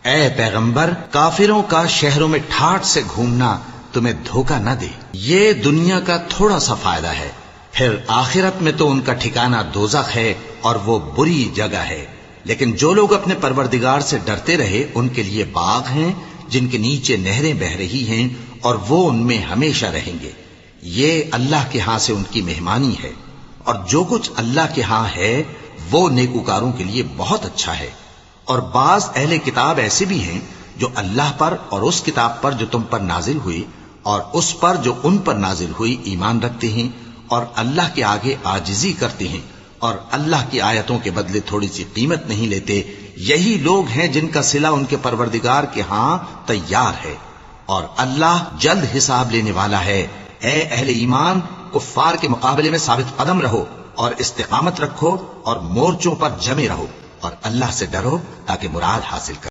ए पैगंबर, काफिरों का शहरों में ठाठ से घूमना तुम्हें धोखा न दे। ये दुनिया का थोड़ा सा फायदा है, फिर आखिरत में तो उनका ठिकाना दोज़ख है और वो बुरी जगह है। लेकिन जो लोग अपने परवरदिगार से डरते रहे उनके लिए बाग हैं जिनके नीचे नहरें बह रही हैं और वो उनमें हमेशा रहेंगे। ये अल्लाह के हां से उनकी मेहमानी है और जो कुछ अल्लाह के हां है वो नेकूकारों के लिए बहुत अच्छा है। और बाज अहले किताब ऐसे भी हैं जो अल्लाह पर और उस किताब पर जो तुम पर नाजिल हुई और उस पर जो उन पर नाजिल हुई ईमान रखते हैं और अल्लाह के आगे आजिजी करते हैं और अल्लाह की आयतों के बदले थोड़ी सी कीमत नहीं लेते। यही लोग हैं जिनका सिला उनके परवरदिगार के हां तैयार है और अल्लाह जल्द हिसाब लेने वाला है। ए अहले ईमान, कुफ्फार के मुकाबले में साबित कदम रहो और इस्तिकामत रखो और मोर्चों पर जमे रहो और अल्लाह से डरो ताकि मुराद हासिल करो।